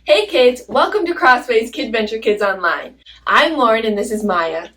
Hey kids, welcome to CrossWay's KidVenture Kids Online. I'm Lauren and this is Maya.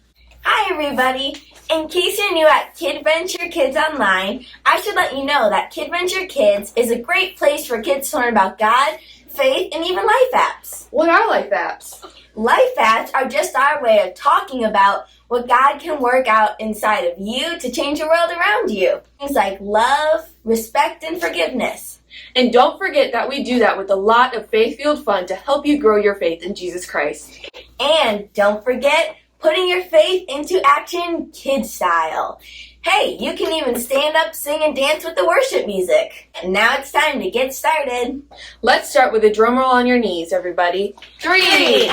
Hi everybody! In case you're new at KidVenture Kids Online, I should let you know that KidVenture Kids is a great place for kids to learn about God, faith, and even life apps. What are life apps? Life apps are just our way of talking about what God can work out inside of you to change the world around you. Things like love, respect, and forgiveness. And don't forget that we do that with a lot of faith-fueled fun to help you grow your faith in Jesus Christ. And don't forget putting your faith into action KidStyle. Hey, you can even stand up, sing, and dance with the worship music. And now it's time to get started. Let's start with a drum roll on your knees, everybody. 3, 2, 1.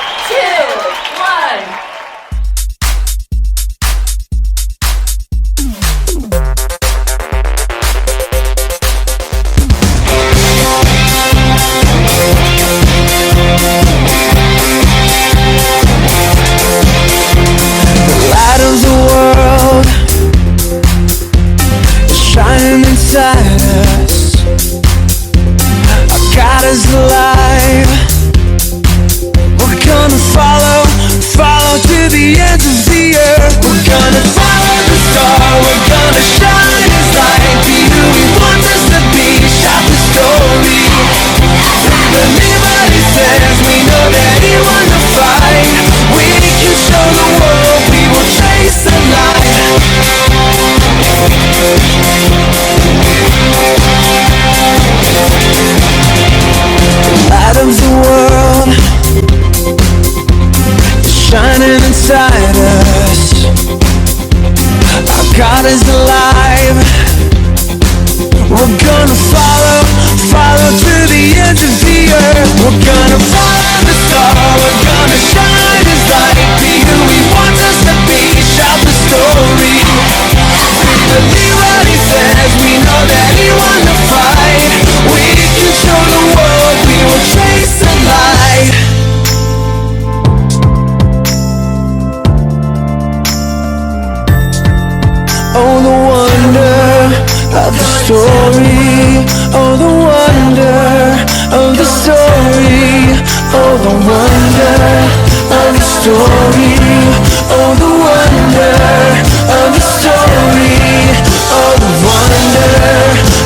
Inside us, our God is alive. We're gonna follow to the ends of the earth. We're gonna follow the star. We're gonna shine His light. Be who He wants us to be. Shout the story. Believe what He says. We know that He won the fight. We can show the world. We will chase the light. Light of the world shining inside us. Our God is alive. We're gonna follow to the ends of the earth. We're gonna follow the star. We're gonna shine His light. Be who He wants us to be. Shout the story. Believe what He says. We know that He won the fight. We can show the world. We will chase the light. Oh, the wonder of the story. Oh, the wonder of the story. Oh, the wonder of the story. Oh, the wonder of the story. Oh, the wonder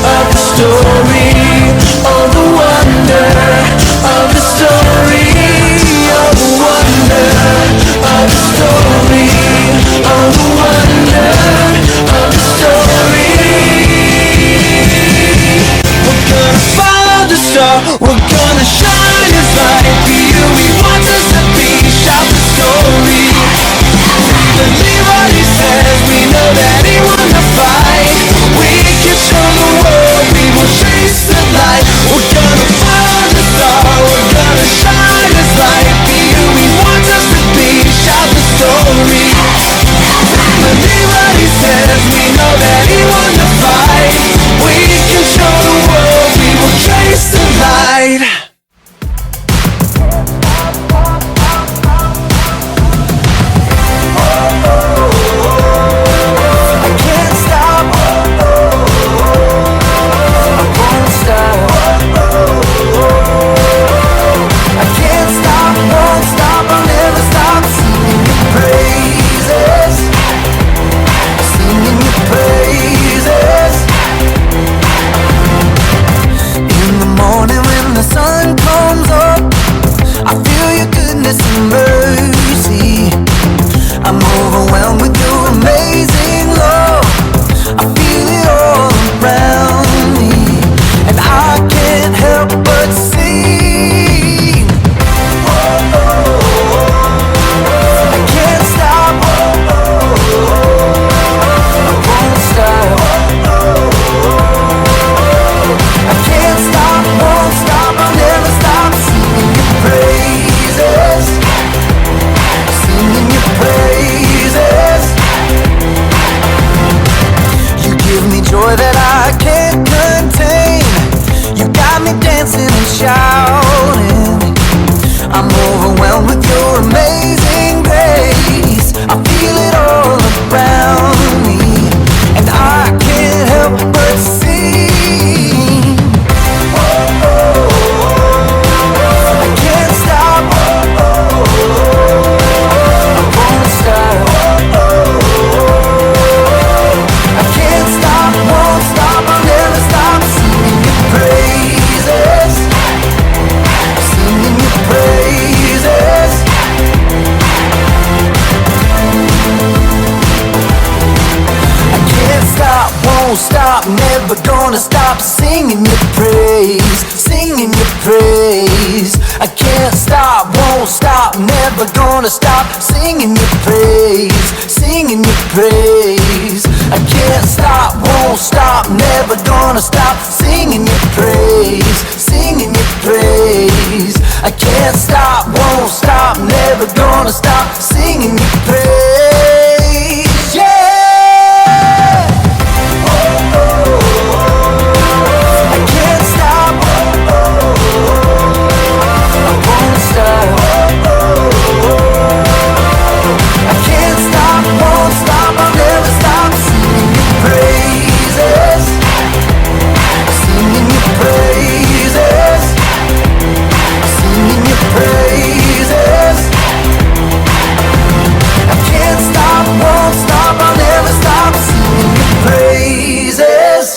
of the story. Oh, the wonder of the story. Oh, the wonder of the story. Oh, the wonder of the story. We're gonna follow the star. We're gonna shine His light. Be who He wants us to be. Shout the story. stop, never gonna stop singing your praise, singing your praise. I can't stop, won't stop, never gonna stop singing your praise, singing your praise. I can't stop, won't stop, never gonna stop singing your praise, singing your praise. I can't stop, won't stop, never gonna stop singing your praise. Yeah. I can't stop. I won't stop. I can't stop, won't stop, I'll never stop singing your praises, singing your praises, singing your praises. I can't stop, won't stop, I'll never stop singing your praises.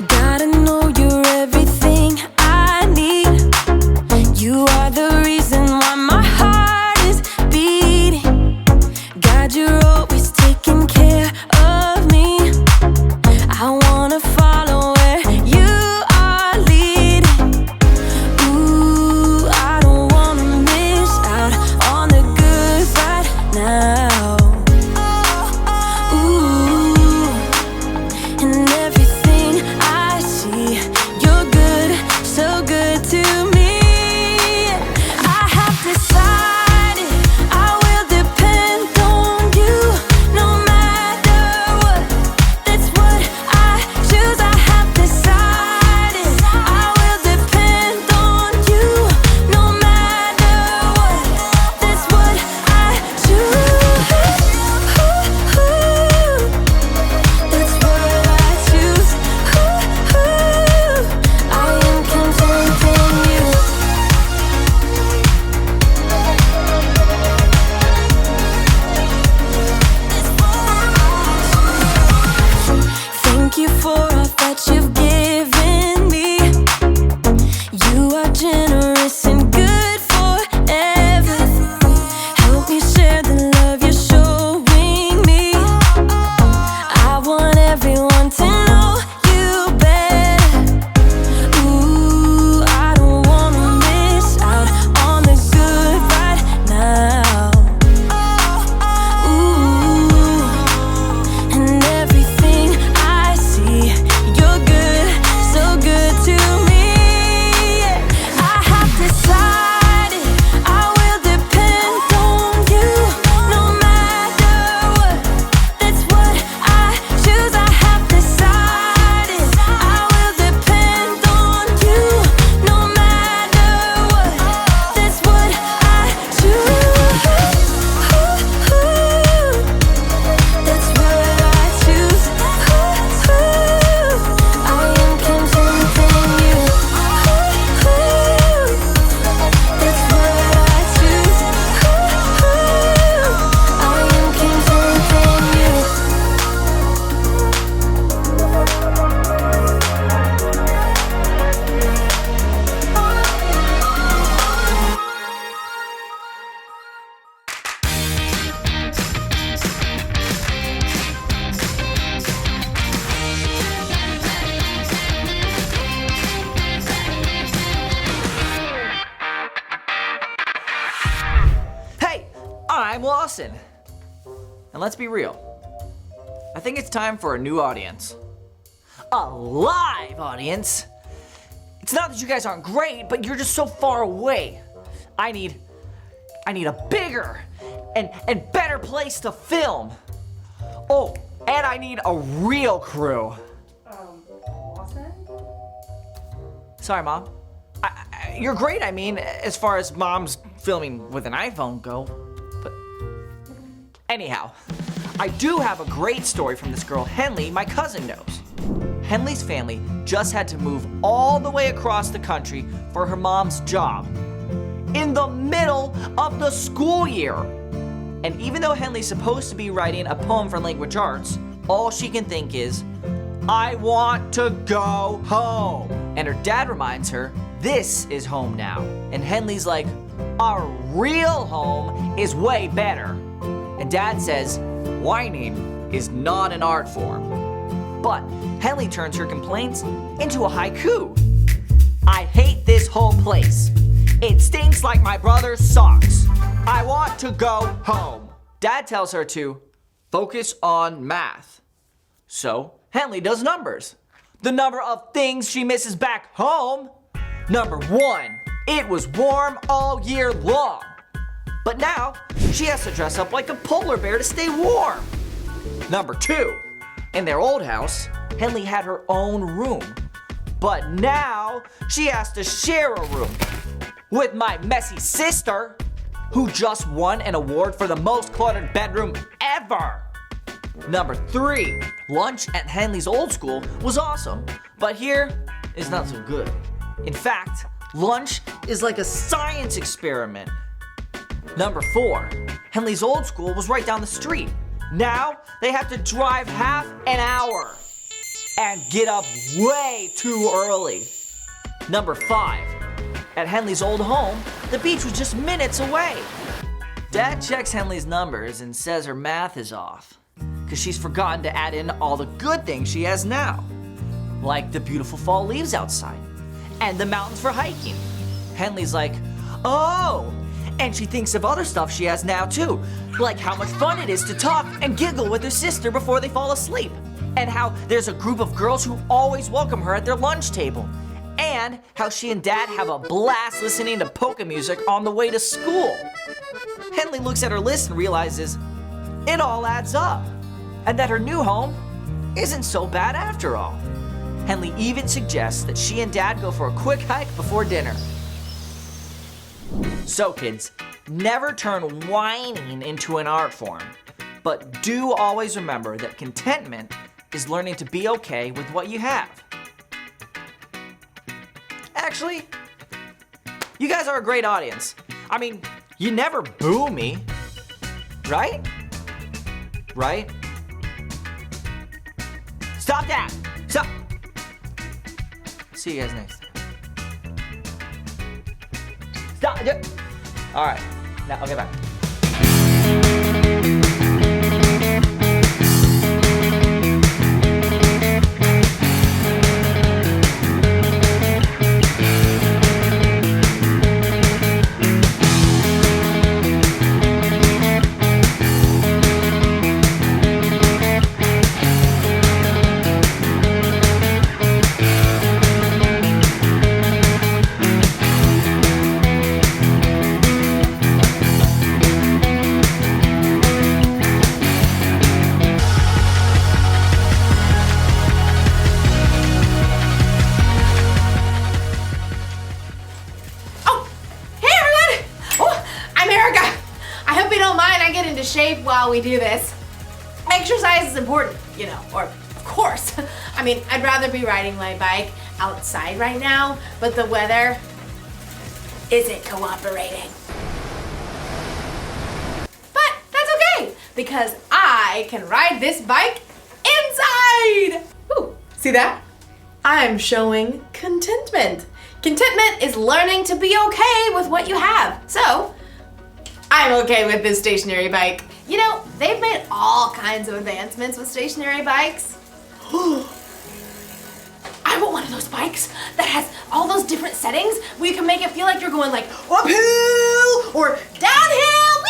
Gotta know you're everything I need. You are the reason why my heart is beating. God, you're always taking care of me. I wanna follow where you are leading. Ooh, I don't wanna miss out on the good right now. Ooh, and everything I see, you're good, so good to me. I have decided I will depend on you no matter what. That's what I choose. I have decided I will depend on you no matter what. That's what I choose. That's what I choose. I am content in you. Thank you for all that you've given me. You are generous and good forever. Help me share the love you're showing me. I want everyone to know you better. Ooh, I don't wanna miss out on the good right now. Ooh, and everything I see, you're good, so good to me. I have decided I will depend on you no matter what. That's what I choose. I have decided I will depend on you no matter what. That's what I choose. That's what I choose. I am content in you. That's what I choose. I am content in you. Hey, I'm Lawson. And let's be real. I think it's time for a new audience. A live audience. It's not that you guys aren't great, but you're just so far away. I need a bigger and better place to film. Oh, and I need a real crew. Lawson? Sorry, Mom. You're great, I mean, as far as moms filming with an iPhone go. But anyhow, I do have a great story from this girl Henley my cousin knows. Henley's family just had to move all the way across the country for her mom's job in the middle of the school year. And even though Henley's supposed to be writing a poem for language arts, all she can think is, I want to go home. And her dad reminds her this is home now. And Henley's like, our real home is way better. And Dad says, whining is not an art form. But Henley turns her complaints into a haiku. I hate this whole place. It stinks like my brother's socks. I want to go home. Dad tells her to focus on math. So Henley does numbers. The number of things she misses back home. Number 1, it was warm all year long. But now she has to dress up like a polar bear to stay warm. Number 2, in their old house, Henley had her own room. But now she has to share a room with my messy sister, who just won an award for the most cluttered bedroom ever. Number 3, lunch at Henley's old school was awesome, but here is not so good. In fact, lunch is like a science experiment. Number 4, Henley's old school was right down the street. Now they have to drive half an hour and get up way too early. Number 5, at Henley's old home, the beach was just minutes away. Dad checks Henley's numbers and says her math is off, because she's forgotten to add in all the good things she has now, like the beautiful fall leaves outside and the mountains for hiking. Henley's like, oh, and she thinks of other stuff she has now too, like how much fun it is to talk and giggle with her sister before they fall asleep, and how there's a group of girls who always welcome her at their lunch table, and how she and Dad have a blast listening to polka music on the way to school. Henley looks at her list and realizes it all adds up, and that her new home isn't so bad after all. Henley even suggests that she and Dad go for a quick hike before dinner. So kids, never turn whining into an art form, but do always remember that contentment is learning to be okay with what you have. Actually, you guys are a great audience. I mean, you never boo me, right? Right? Stop that! Stop! See you guys next time. Stop! All right, now I'll get back. Shape while we do this. Exercise is important, you know, or of course. I mean, I'd rather be riding my bike outside right now, but the weather isn't cooperating. But that's okay, because I can ride this bike inside! Ooh, see that? I'm showing contentment. Contentment is learning to be okay with what you have. So, I'm okay with this stationary bike. You know, they've made all kinds of advancements with stationary bikes. I want one of those bikes that has all those different settings where you can make it feel like you're going like uphill or downhill.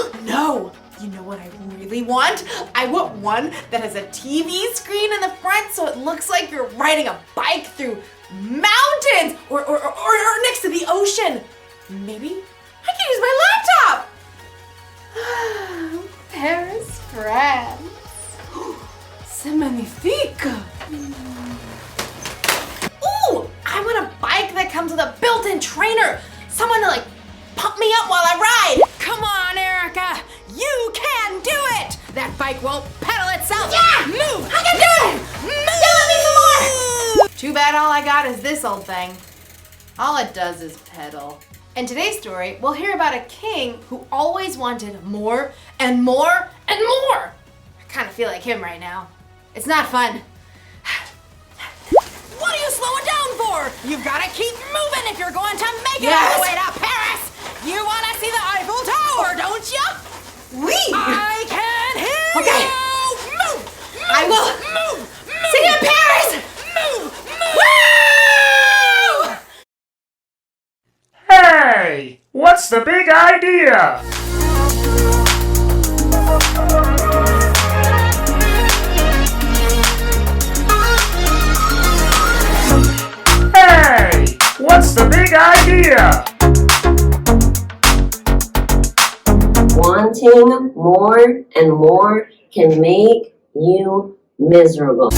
Whee! No, you know what I really want? I want one that has a TV screen in the front so it looks like you're riding a bike through mountains or next to the ocean. Maybe I can use my laptop! Paris, France. C'est magnifique! Ooh! I want a bike that comes with a built-in trainer! Someone to like pump me up while I ride! Come on, Erica! You can do it! That bike won't pedal itself! Yeah! Move! I can do it! Move! Give me some more! Too bad all I got is this old thing. All it does is pedal. In today's story, we'll hear about a king who always wanted more and more and more. I kind of feel like him right now. It's not fun. What are you slowing down for. You've got to keep moving if you're going to make it all the way to Paris. You want to see the Eiffel Tower, don't you? Oui! I can hear Okay. you. Move. I will see you in Paris! Move. Hey! What's the big idea? Hey! What's the big idea? Wanting more and more can make you miserable.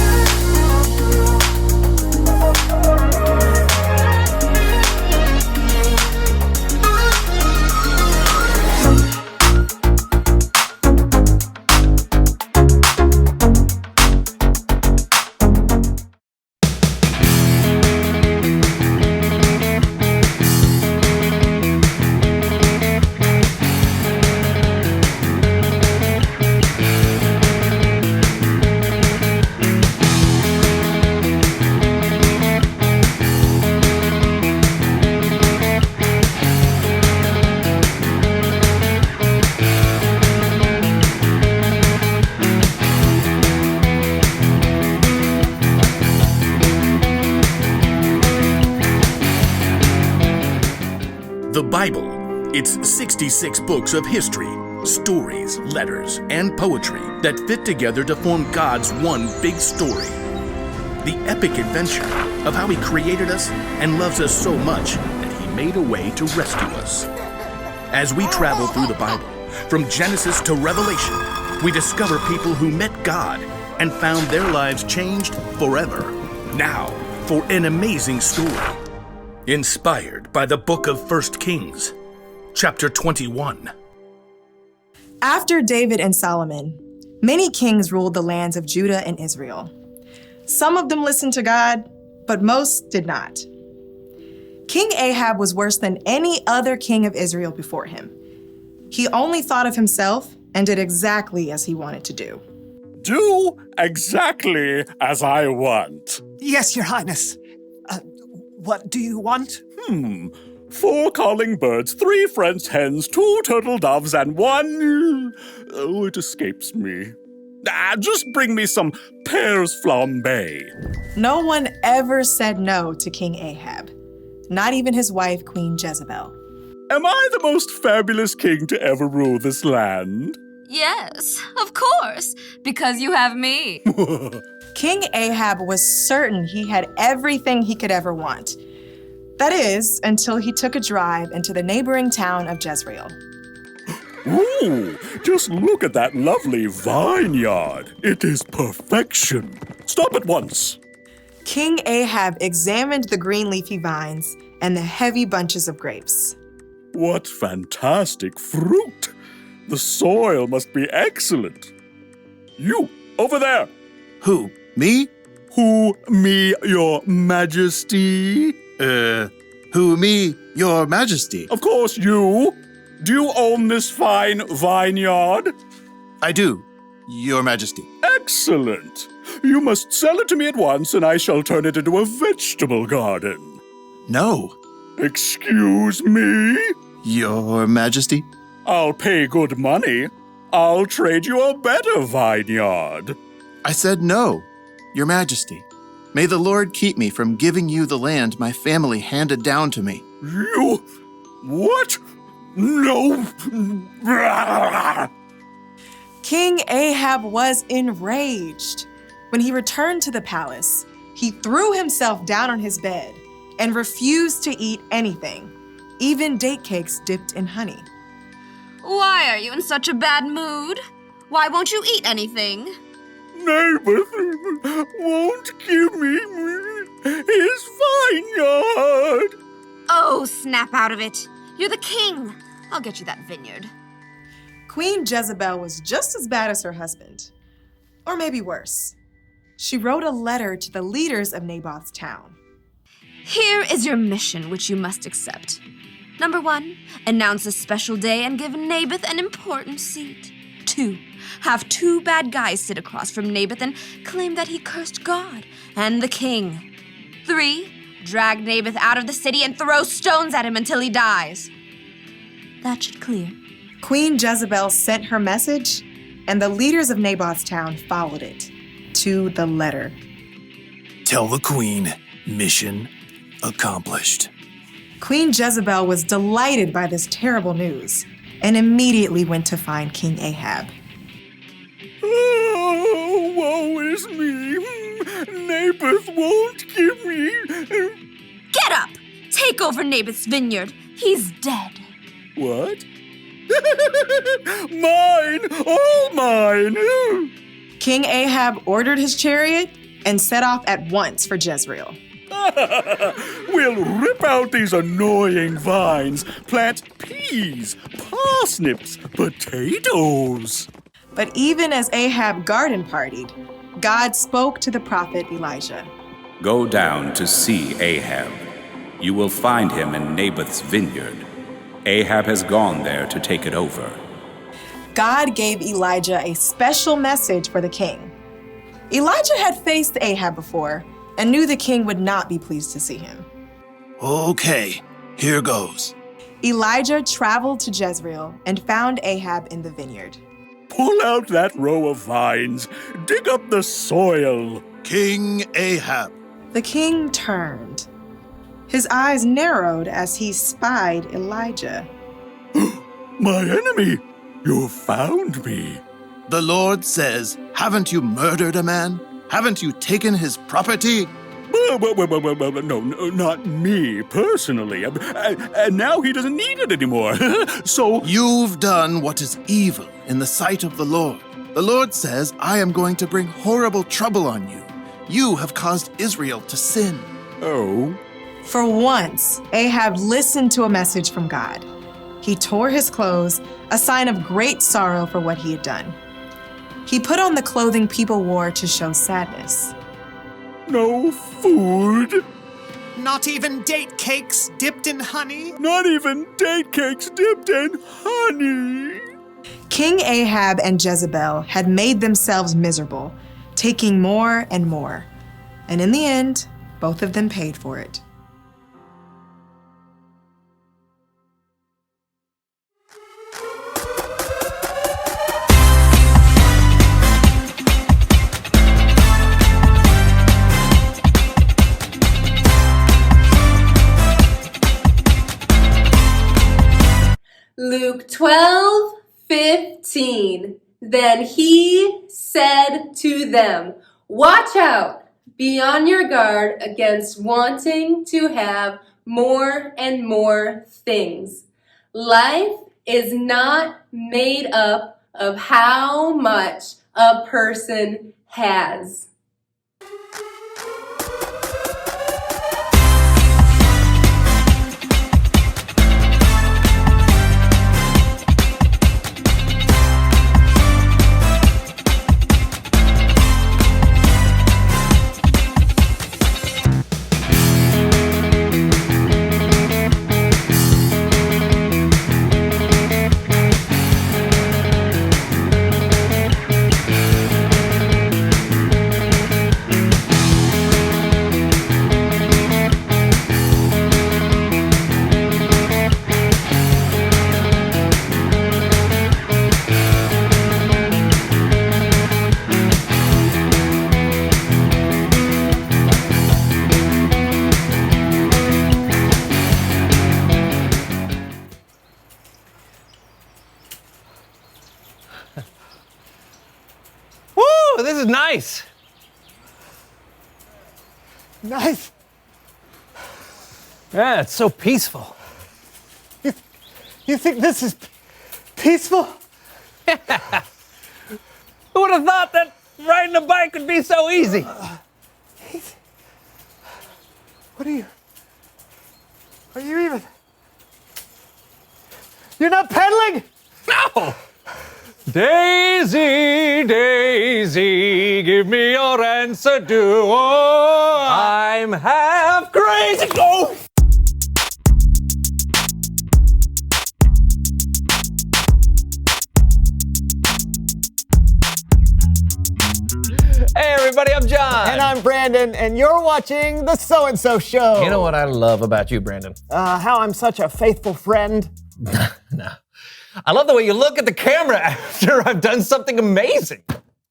The Bible. It's 66 books of history, stories, letters, and poetry that fit together to form God's one big story. The epic adventure of how He created us and loves us so much that He made a way to rescue us. As we travel through the Bible, from Genesis to Revelation, we discover people who met God and found their lives changed forever. Now, for an amazing story. Inspired by the book of 1 Kings, chapter 21. After David and Solomon, many kings ruled the lands of Judah and Israel. Some of them listened to God, but most did not. King Ahab was worse than any other king of Israel before him. He only thought of himself and did exactly as he wanted to do. Do exactly as I want. Yes, Your Highness. What do you want? 4 calling birds, 3 French hens, 2 turtle doves, and 1... Oh, it escapes me. Just bring me some pears flambé. No one ever said no to King Ahab, not even his wife, Queen Jezebel. Am I the most fabulous king to ever rule this land? Yes, of course, because you have me. King Ahab was certain he had everything he could ever want. That is, until he took a drive into the neighboring town of Jezreel. Ooh, just look at that lovely vineyard. It is perfection. Stop at once. King Ahab examined the green leafy vines and the heavy bunches of grapes. What fantastic fruit. The soil must be excellent. You, over there. Who? Me? Who, me, your majesty? Who, me, your majesty? Of course, you. Do you own this fine vineyard? I do, your majesty. Excellent. You must sell it to me at once, and I shall turn it into a vegetable garden. No, Excuse me? your majesty. I'll pay good money. I'll trade you a better vineyard. I said no, your majesty. May the Lord keep me from giving you the land my family handed down to me. You... What? No. King Ahab was enraged. When he returned to the palace, he threw himself down on his bed and refused to eat anything, even date cakes dipped in honey. Why are you in such a bad mood? Why won't you eat anything? Naboth won't give me his vineyard. Oh, snap out of it. You're the king. I'll get you that vineyard. Queen Jezebel was just as bad as her husband, or maybe worse. She wrote a letter to the leaders of Naboth's town. Here is your mission, which you must accept. Number 1, announce a special day and give Naboth an important seat. 2, have 2 bad guys sit across from Naboth and claim that he cursed God and the king. 3, Drag Naboth out of the city and throw stones at him until he dies. That should clear. Queen Jezebel sent her message, and the leaders of Naboth's town followed it to the letter. Tell the queen, mission accomplished. Queen Jezebel was delighted by this terrible news and immediately went to find King Ahab. Oh, woe is me. Naboth won't give me. Get up! Take over Naboth's vineyard. He's dead. What? Mine! All mine! King Ahab ordered his chariot and set off at once for Jezreel. We'll rip out these annoying vines, plant peas, parsnips, potatoes. But even as Ahab garden partied, God spoke to the prophet Elijah. Go down to see Ahab. You will find him in Naboth's vineyard. Ahab has gone there to take it over. God gave Elijah a special message for the king. Elijah had faced Ahab before and knew the king would not be pleased to see him. Okay, here goes. Elijah traveled to Jezreel and found Ahab in the vineyard. Pull out that row of vines. Dig up the soil. King Ahab. The king turned. His eyes narrowed as he spied Elijah. My enemy, you found me. The Lord says, haven't you murdered a man? Haven't you taken his property? No, not me personally. And now he doesn't need it anymore. So you've done what is evil in the sight of the Lord. The Lord says, I am going to bring horrible trouble on you. You have caused Israel to sin. Oh. For once, Ahab listened to a message from God. He tore his clothes, a sign of great sorrow for what he had done. He put on the clothing people wore to show sadness. No food. Not even date cakes dipped in honey? Not even date cakes dipped in honey. King Ahab and Jezebel had made themselves miserable, taking more and more. And in the end, both of them paid for it. Luke 12:15. Then he said to them, watch out, be on your guard against wanting to have more and more things. Life is not made up of how much a person has. Woo! This is nice. Nice. Yeah, it's so peaceful. You think this is peaceful? Yeah. Who would have thought that riding a bike would be so easy? What are you even? You're not pedaling? No! Daisy, Daisy, give me your answer, do I'm half crazy. Oh! Hey everybody, I'm John. And I'm Brandon, and you're watching The So-and-So Show. You know what I love about you, Brandon? How I'm such a faithful friend. No. I love the way you look at the camera after I've done something amazing.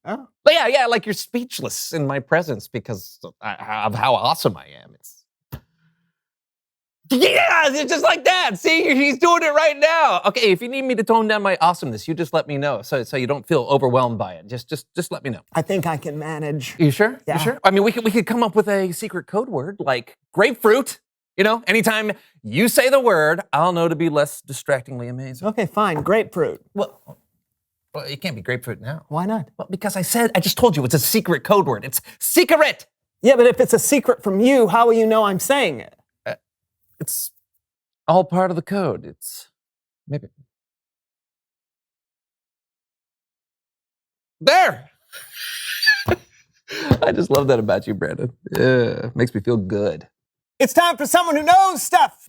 Oh. But yeah, like you're speechless in my presence because of how awesome I am. It's just like that. See, he's doing it right now. Okay, if you need me to tone down my awesomeness, you just let me know so you don't feel overwhelmed by it. Just let me know. I think I can manage. You sure? Yeah. You sure? I mean, we could come up with a secret code word like grapefruit. You know, anytime you say the word, I'll know to be less distractingly amazing. Okay, fine. Grapefruit. Well, it can't be grapefruit now. Why not? Well, because I just told you it's a secret code word. It's secret. Yeah, but if it's a secret from you, how will you know I'm saying it? It's all part of the code. It's maybe. There! I just love that about you, Brandon. Yeah, makes me feel good. It's time for someone who knows stuff.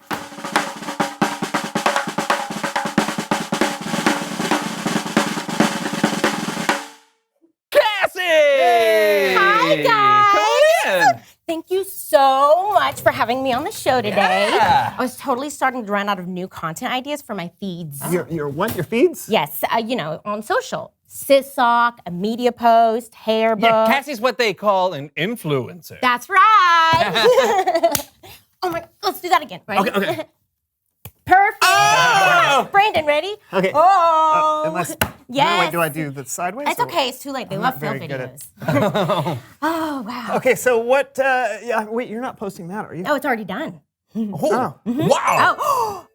Cassie! Hi, guys! Thank you so much for having me on the show today. Yeah. I was totally starting to run out of new content ideas for my feeds. Your what? Your feeds? Yes, on social. Syssock, a media post, hair book. Yeah, Cassie's what they call an influencer. That's right. Oh my, let's do that again. Ready? Okay. Perfect. Oh! Brandon, ready? Okay. Oh. Unless. Yes. Wait, do I do the sideways? It's okay. It's too late. They I'm love not film very good at- videos. Oh, wow. Okay, so what? Wait, you're not posting that, are you? Oh, it's already done. Oh. Wow. Oh,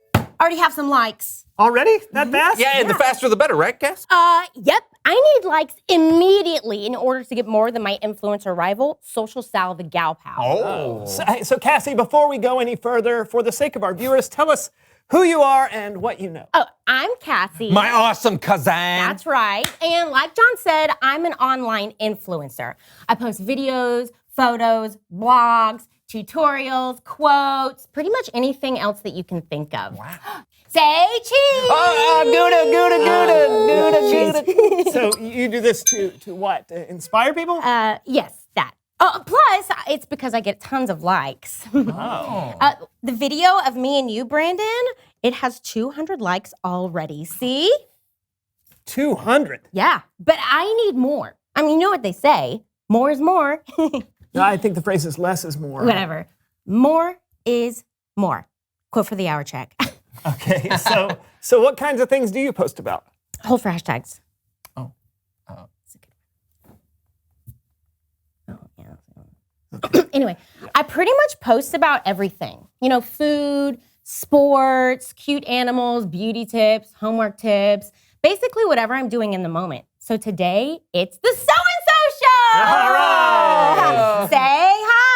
already have some likes. Already? That fast? Yeah, and the faster the better, right, Cass? Yep. I need likes immediately in order to get more than my influencer rival, Social Sal the Gal Pal. Oh. So Cassie, before we go any further, for the sake of our viewers, tell us who you are and what you know. Oh, I'm Cassie. My awesome cousin. That's right. And like John said, I'm an online influencer. I post videos, photos, blogs, tutorials, quotes, pretty much anything else that you can think of. Wow. Say cheese! Gouda. So you do this to what? Inspire people? Yes, that. Plus, it's because I get tons of likes. Oh. The video of me and you, Brandon, it has 200 likes already. See? 200? Yeah, but I need more. I mean, you know what they say. More is more. No, I think the phrase is less is more. Whatever. More is more. Quote for the hour check. Okay, so what kinds of things do you post about? Hold for hashtags. Anyway, I pretty much post about everything. You know, food, sports, cute animals, beauty tips, homework tips, basically whatever I'm doing in the moment. So today, it's the So-and-So Show! All right! Say hi!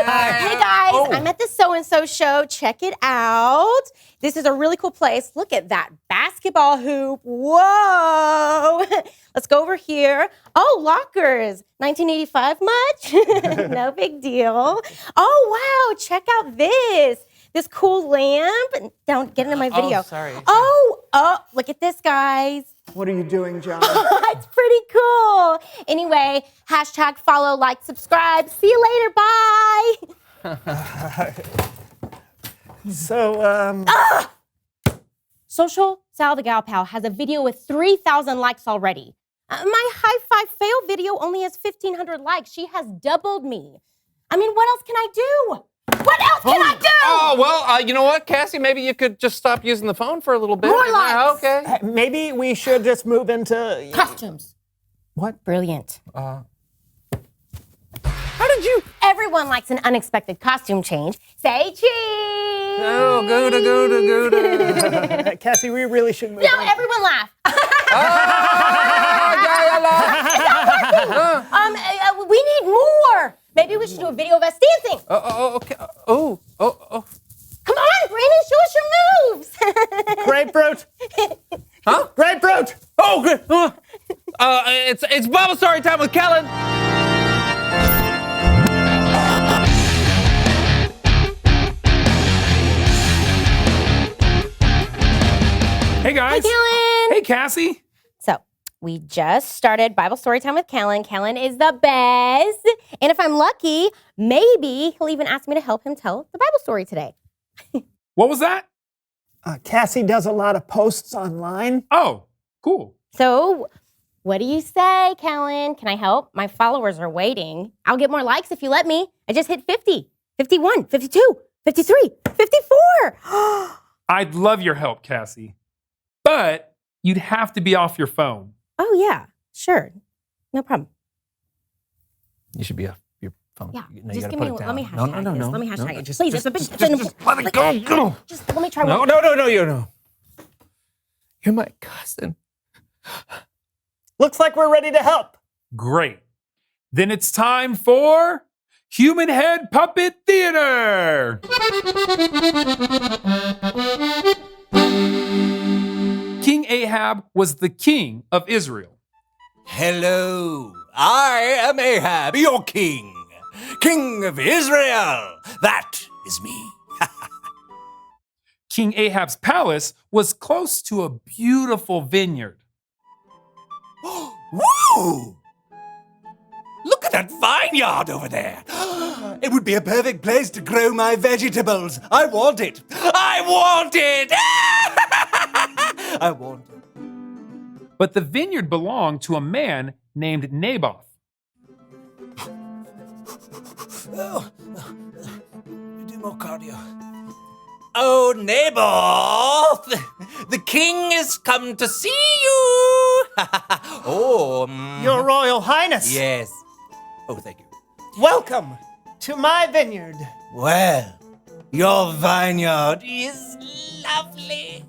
Hi. Hey guys, I'm at the So-and-So Show. Check it out. This is a really cool place. Look at that basketball hoop. Whoa! Let's go over here. Oh, lockers. 1985 much? No big deal. Oh, wow. Check out this. This cool lamp. Don't get into my video. Oh, sorry. Oh, look at this, guys. What are you doing, John? It's pretty cool. Anyway, hashtag follow, like, subscribe. See you later. Bye. So, Social Sal the Gal Pal has a video with 3,000 likes already. My high five fail video only has 1,500 likes. She has doubled me. I mean, what else can I do? What else can I do? Oh, well, you know what, Cassie? Maybe you could just stop using the phone for a little bit. More likes. Okay. maybe we should just move into... Costumes. What? Brilliant. How did you... Everyone likes an unexpected costume change. Say cheese! Oh, Gouda. Cassie, we really should move No, on. everyone laugh. We need more. Maybe we should do a video of us dancing. Okay. Oh. Come on, Brandon, show us your moves. Grapefruit. Huh? Grapefruit. Oh, good. It's Bible story time with Kellen. Hey guys. Hi, Kellen. Hey Cassie. So, We just started Bible story time with Kellen. Kellen is the best. And if I'm lucky, maybe he'll even ask me to help him tell the Bible story today. What was that? Cassie does a lot of posts online. Oh, cool. So, what do you say, Kellen? Can I help? My followers are waiting. I'll get more likes if you let me. I just hit 50, 51, 52, 53, 54. I'd love your help, Cassie. But you'd have to be off your phone. Oh, yeah, sure. No problem. You should be off your phone. Yeah, You just gotta give put me, it down. let me hashtag this. Let me hashtag it. Just, Please, just, it's a bit. just let it go. Just let me try No, one. no, you know. You're my cousin. Looks like we're ready to help. Great. Then it's time for Human Head Puppet Theater. King Ahab was the king of Israel. Hello, I am Ahab, your king. King of Israel. That is me. King Ahab's palace was close to a beautiful vineyard. Woo! Look at that vineyard over there. It would be a perfect place to grow my vegetables. I want it. I want it. I want it. But the vineyard belonged to a man named Naboth. Oh, do more cardio. Oh, Naboth, the king is come to see you. Your Royal Highness. Yes. Oh, thank you. Welcome to my vineyard. Well, your vineyard is lovely.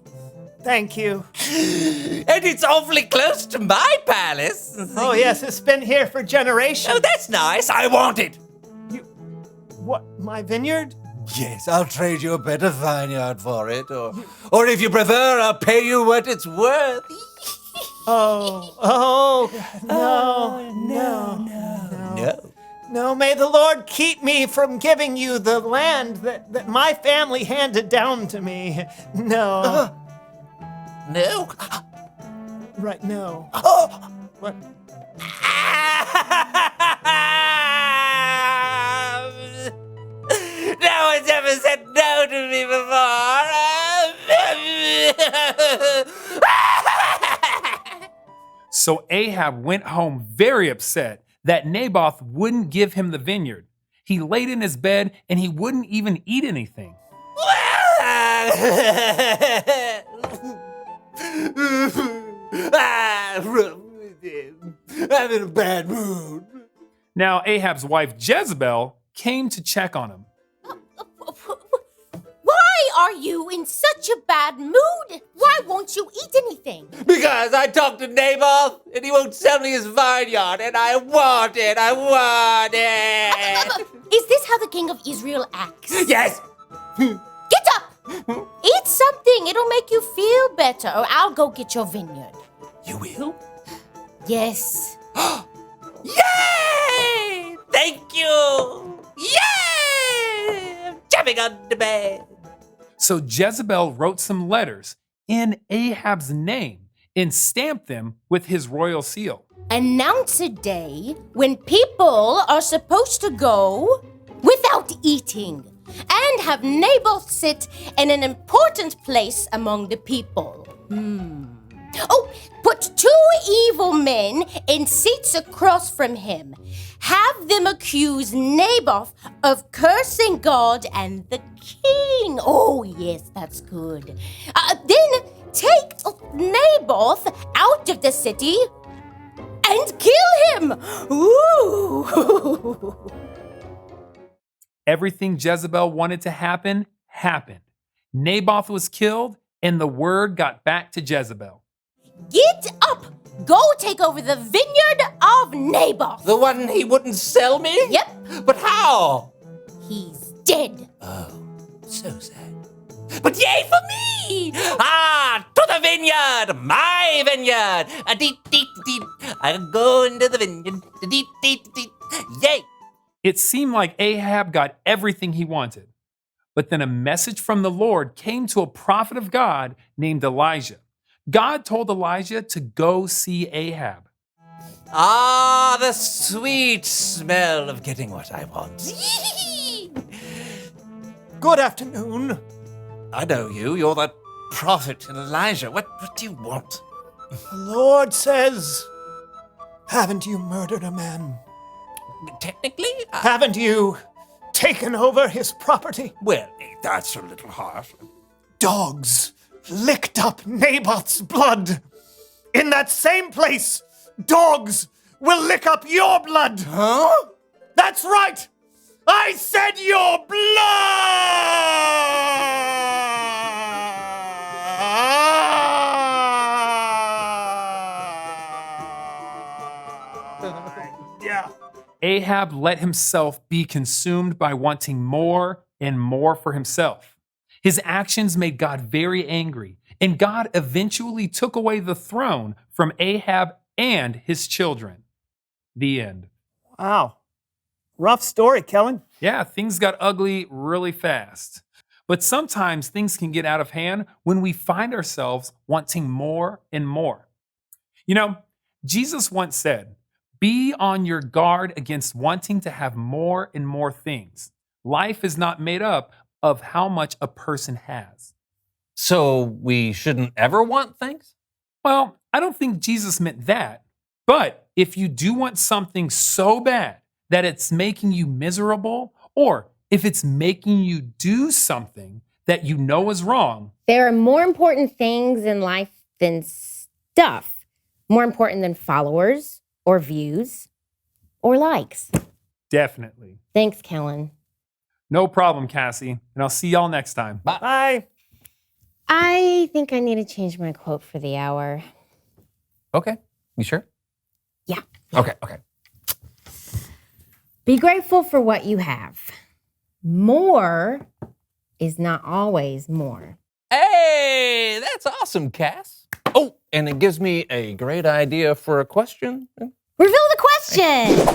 Thank you. And it's awfully close to my palace. Oh, yes, it's been here for generations. Oh, that's nice. I want it. What, my vineyard? Yes, I'll trade you a better vineyard for it. Or if you prefer, I'll pay you what it's worth. No. No, may the Lord keep me from giving you the land that my family handed down to me. No. No? Right, no. What? No one's ever said no to me before. So Ahab went home very upset that Naboth wouldn't give him the vineyard. He laid in his bed and he wouldn't even eat anything. I'm in a bad mood. Now Ahab's wife Jezebel came to check on him. Why are you in such a bad mood? Why won't you eat anything? Because I talked to Naboth and he won't sell me his vineyard and I want it. Is this how the king of Israel acts? Yes. Get up! Eat something. It'll make you feel better. Or I'll go get your vineyard. You will? Yes. Yay! Thank you! Yay! I'm jumping on the bed. So Jezebel wrote some letters in Ahab's name and stamped them with his royal seal. Announce a day when people are supposed to go without eating and have Naboth sit in an important place among the people. Oh, put 2 evil men in seats across from him. Have them accuse Naboth of cursing God and the king. Oh, yes, that's good. Then take Naboth out of the city and kill him. Ooh. Everything Jezebel wanted to happen, happened. Naboth was killed, and the word got back to Jezebel. Get up! Go take over the vineyard of Naboth. The one he wouldn't sell me? Yep. But how? He's dead. Oh, so sad. But yay for me! To the vineyard! My vineyard! I'll go into the vineyard. Yay! It seemed like Ahab got everything he wanted. But then a message from the Lord came to a prophet of God named Elijah. God told Elijah to go see Ahab. Ah, the sweet smell of getting what I want. Good afternoon. I know you. You're that prophet Elijah. What do you want? The Lord says, haven't you murdered a man? Technically, Haven't you taken over his property? Well, that's a little harsh. Dogs licked up Naboth's blood. In that same place, dogs will lick up your blood. Huh? That's right. I said your blood. Yeah. Ahab let himself be consumed by wanting more and more for himself. His actions made God very angry, and God eventually took away the throne from Ahab and his children. The end. Wow. Rough story, Kellen. Yeah, things got ugly really fast. But sometimes things can get out of hand when we find ourselves wanting more and more. You know, Jesus once said, "Be on your guard against wanting to have more and more things. Life is not made up of how much a person has." So we shouldn't ever want things? Well, I don't think Jesus meant that. But if you do want something so bad that it's making you miserable, or if it's making you do something that you know is wrong, There are more important things in life than stuff. More important than followers or views or likes. definitely. Thanks, Kellen. No problem, Cassie. And I'll see y'all next time. Bye. I think I need to change my quote for the hour. Okay. You sure? Yeah. Okay. Be grateful for what you have. More is not always more. Hey, that's awesome, Cass. Oh, and it gives me a great idea for a question. Reveal the question.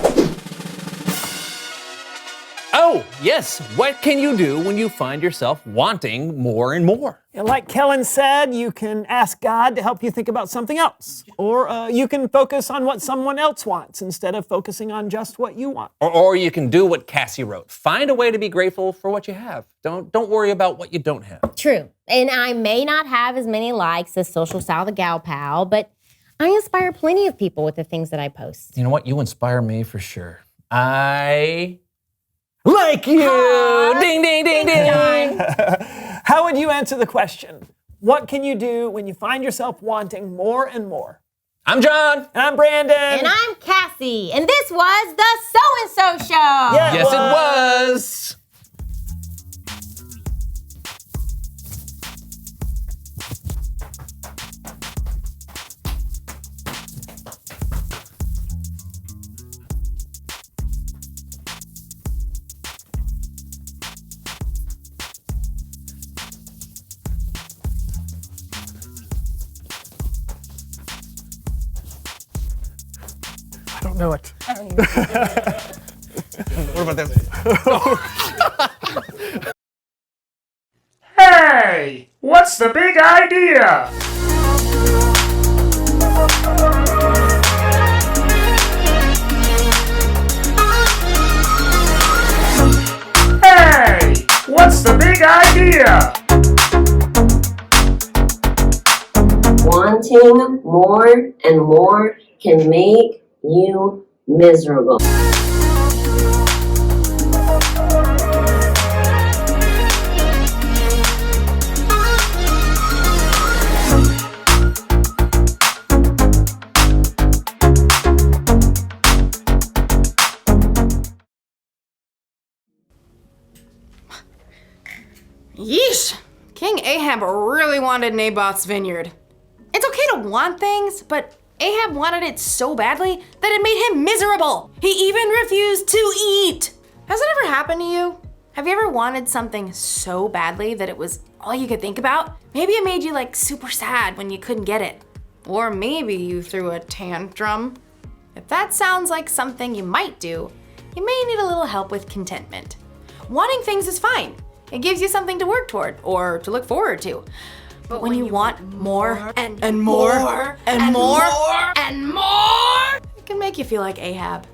Oh, yes. What can you do when you find yourself wanting more and more? And like Kellen said, you can ask God to help you think about something else. Or you can focus on what someone else wants instead of focusing on just what you want. Or you can do what Cassie wrote. Find a way to be grateful for what you have. Don't worry about what you don't have. True. And I may not have as many likes as Social Style the Gal Pal, but I inspire plenty of people with the things that I post. You know what? You inspire me for sure. I like you. Ding, ding, ding, ding. How would you answer the question? What can you do when you find yourself wanting more and more? I'm John. And I'm Brandon. And I'm Cassie. And this was the So-and-So Show. Yeah, yes, it was. I don't know it. What about this? Hey, what's the big idea? Hey, what's the big idea? Wanting more and more can make you miserable. Yeesh! King Ahab really wanted Naboth's vineyard. It's okay to want things, but Ahab wanted it so badly that it made him miserable. He even refused to eat. Has it ever happened to you? Have you ever wanted something so badly that it was all you could think about? Maybe it made you like super sad when you couldn't get it. Or maybe you threw a tantrum. If that sounds like something you might do, you may need a little help with contentment. Wanting things is fine. It gives you something to work toward or to look forward to. But when you want more and more and more and more, it can make you feel like Ahab.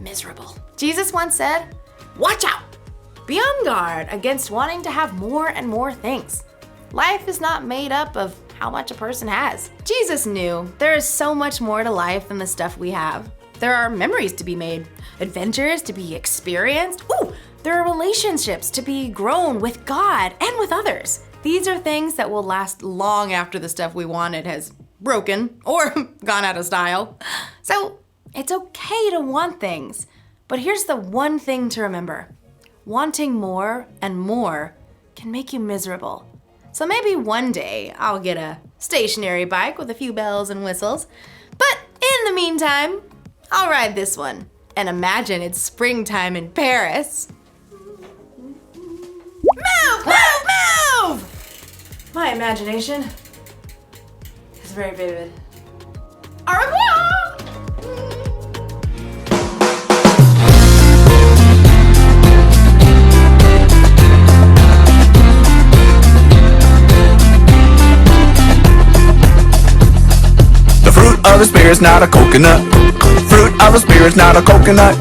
Miserable. Jesus once said, "Watch out! Be on guard against wanting to have more and more things." Life is not made up of how much a person has. Jesus knew there is so much more to life than the stuff we have. There are memories to be made, adventures to be experienced. Ooh, there are relationships to be grown with God and with others. These are things that will last long after the stuff we wanted has broken or gone out of style. So it's okay to want things, but here's the one thing to remember. Wanting more and more can make you miserable. So maybe one day I'll get a stationary bike with a few bells and whistles, but in the meantime, I'll ride this one and imagine it's springtime in Paris. Move, move, move! My imagination is very vivid. Au revoir! The fruit of the spirit's not a coconut. Fruit of the spirit's not a coconut.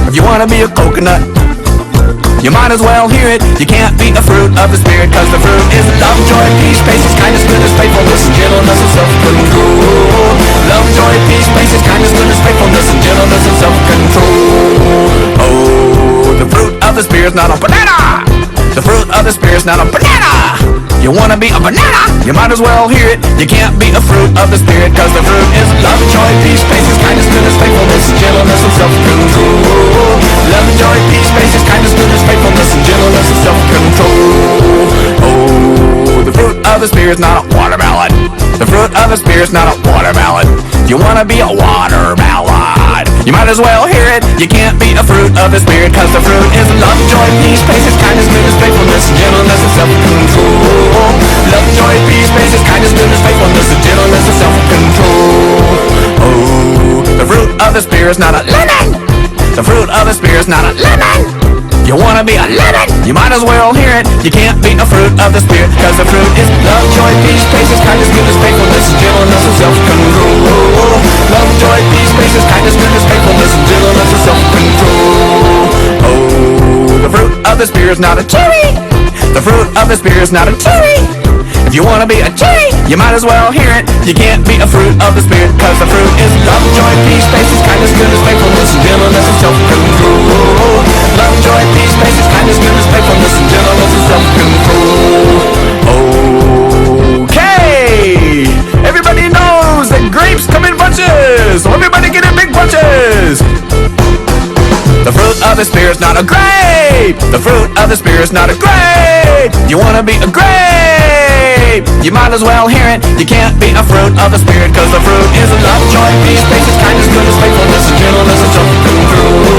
If you wanna be a coconut, you might as well hear it. You can't be a fruit of the spirit, cause the fruit is love, joy, peace, patience, kindness, goodness, faithfulness, and gentleness, and self-control. Love, joy, peace, patience, kindness, goodness, faithfulness, and gentleness, and self-control. Oh, the fruit of the spirit's not a banana. The fruit of the spirit's not a banana. You wanna be a banana? You might as well hear it. You can't be a fruit of the spirit, cause the fruit is love, joy, peace, patience, kindness, goodness, faithfulness, and gentleness, and self-control. Love, joy, peace, patience, kindness, goodness, faithfulness, and gentleness, and self-control. Oh, the fruit of the spirit's not a watermelon. The fruit of the spirit's not a watermelon. You wanna be a watermelon? You might as well hear it. You can't be a fruit of the spirit, cause the fruit is love, joy, peace, patience, kindness, goodness, faithfulness, and gentleness, and self-control. Love, joy, peace, patience, kindness, goodness, faithfulness, and gentleness, and self-control. Oh, the fruit of the spirit's not a lemon. The fruit of the spirit's not a lemon. You wanna be a lemon? You might as well hear it. You can't be a fruit of the spirit, cause the fruit is love, joy, peace, patience, kindness, goodness, faithfulness, and gentleness, and self-control. Love, joy, peace, patience, kindness, goodness, faithfulness, and gentleness, and self-control. Oh, the fruit of the spirit's not a cherry. The fruit of the spirit's not a cherry. If you wanna be a cherry, you might as well hear it. You can't be a fruit of the spirit, cause the fruit is love, joy, peace, patience, kindness, goodness, faithfulness, and gentleness, and self-control. Love, joy, peace, patience, kindness, goodness, faithfulness, and gentleness, and self-control. Okay! Everybody knows that grapes come in bunches, so everybody get in big bunches. The fruit of the spirit's not a grape. The fruit of the spirit's not a grape. You wanna be a grape? You might as well hear it. You can't be a fruit of the spirit, cause the fruit is love, joy, peace, patience, kindness, goodness, faithfulness, and gentleness, and self-control.